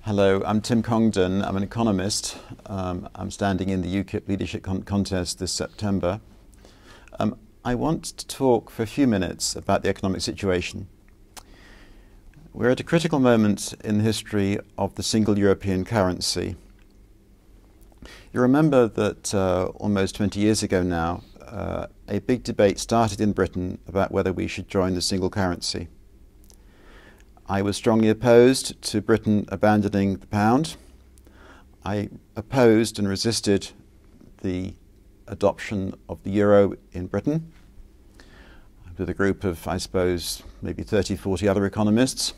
Hello, I'm Tim Congdon. I'm an economist. I'm standing in the UKIP leadership contest this September. I want to talk for a few minutes about the economic situation. We're at a critical moment in the history of the single European currency. You remember that almost 20 years ago now, a big debate started in Britain about whether we should join the single currency. I was strongly opposed to Britain abandoning the pound. I opposed and resisted the adoption of the euro in Britain with a group of, I suppose, maybe 30, 40 other economists.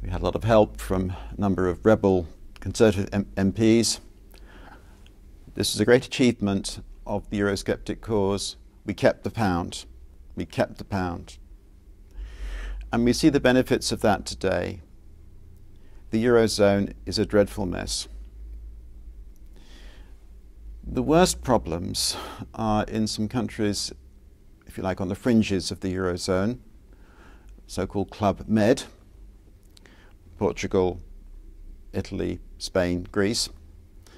We had a lot of help from a number of rebel Conservative MPs. This is a great achievement of the Eurosceptic cause. We kept the pound. We kept the pound. And we see the benefits of that today. The Eurozone is a dreadful mess. The worst problems are in some countries, if you like, on the fringes of the Eurozone, so-called Club Med, Portugal, Italy, Spain, Greece,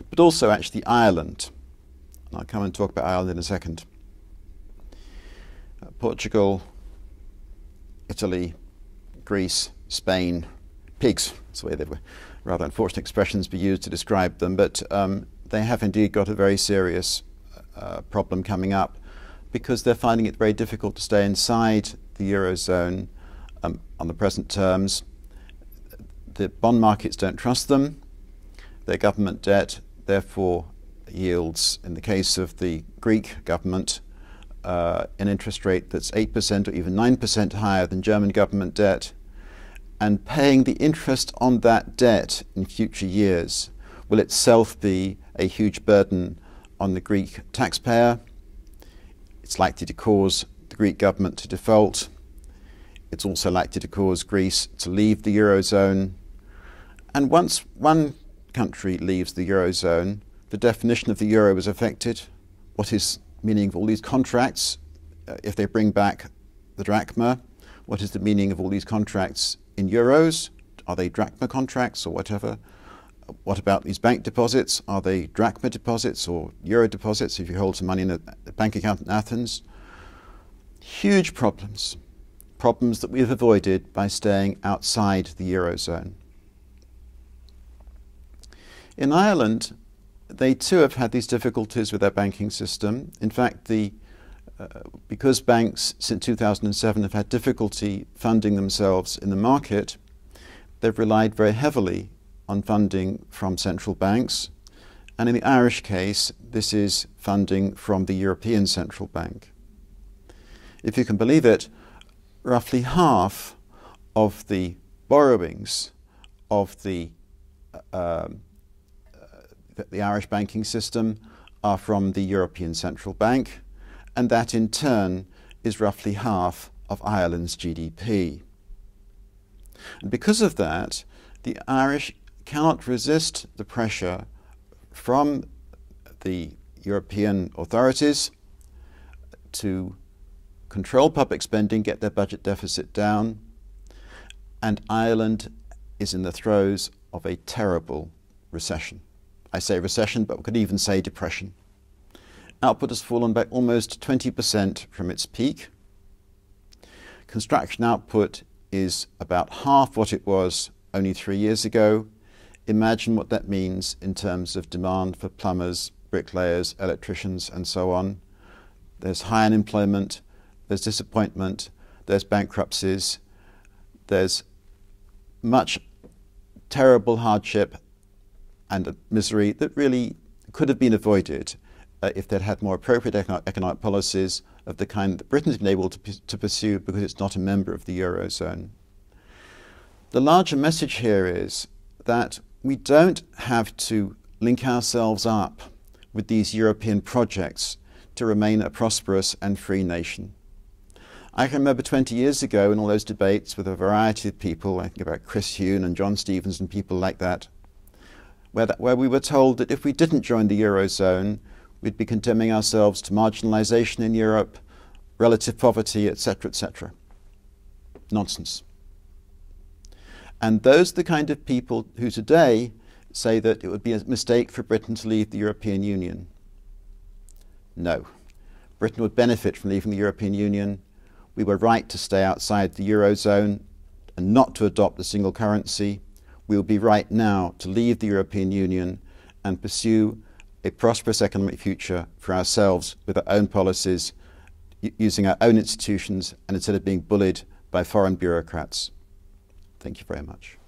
but also actually Ireland. I'll come and talk about Ireland in a second. Portugal, Italy, Greece, Spain, pigs, that's the way they were, rather unfortunate expressions be used to describe them, but they have indeed got a very serious problem coming up because they're finding it very difficult to stay inside the Eurozone on the present terms. The bond markets don't trust them. Their government debt therefore yields, in the case of the Greek government, an interest rate that's 8% or even 9% higher than German government debt, and paying the interest on that debt in future years will itself be a huge burden on the Greek taxpayer. It's likely to cause the Greek government to default. It's also likely to cause Greece to leave the Eurozone. And once one country leaves the Eurozone, the definition of the euro is affected. What is meaning of all these contracts if they bring back the drachma? What is the meaning of all these contracts in euros? Are they drachma contracts or whatever? What about these bank deposits? Are they drachma deposits or euro deposits if you hold some money in a bank account in Athens? Huge problems. Problems that we've avoided by staying outside the Eurozone. In Ireland, they too have had these difficulties with their banking system. In fact, because banks since 2007 have had difficulty funding themselves in the market, they've relied very heavily on funding from central banks. And in the Irish case, this is funding from the European Central Bank. If you can believe it, roughly half of the borrowings of the Irish banking system are from the European Central Bank, and that in turn is roughly half of Ireland's GDP. And because of that, the Irish cannot resist the pressure from the European authorities to control public spending, get their budget deficit down, and Ireland is in the throes of a terrible recession. I say recession, but we could even say depression. Output has fallen by almost 20% from its peak. Construction output is about half what it was only 3 years ago. Imagine what that means in terms of demand for plumbers, bricklayers, electricians, and so on. There's high unemployment, there's disappointment, there's bankruptcies, there's much terrible hardship and misery that really could have been avoided if they'd had more appropriate economic policies of the kind that Britain's been able to pursue because it's not a member of the Eurozone. The larger message here is that we don't have to link ourselves up with these European projects to remain a prosperous and free nation. I can remember 20 years ago in all those debates with a variety of people, I think about Chris Huhne and John Stevens and people like that, where we were told that if we didn't join the Eurozone, we'd be condemning ourselves to marginalization in Europe, relative poverty, etc., etc. Nonsense. And those are the kind of people who today say that it would be a mistake for Britain to leave the European Union. No. Britain would benefit from leaving the European Union. We were right to stay outside the Eurozone and not to adopt the single currency. We will be right now to leave the European Union and pursue a prosperous economic future for ourselves with our own policies, using our own institutions, and instead of being bullied by foreign bureaucrats. Thank you very much.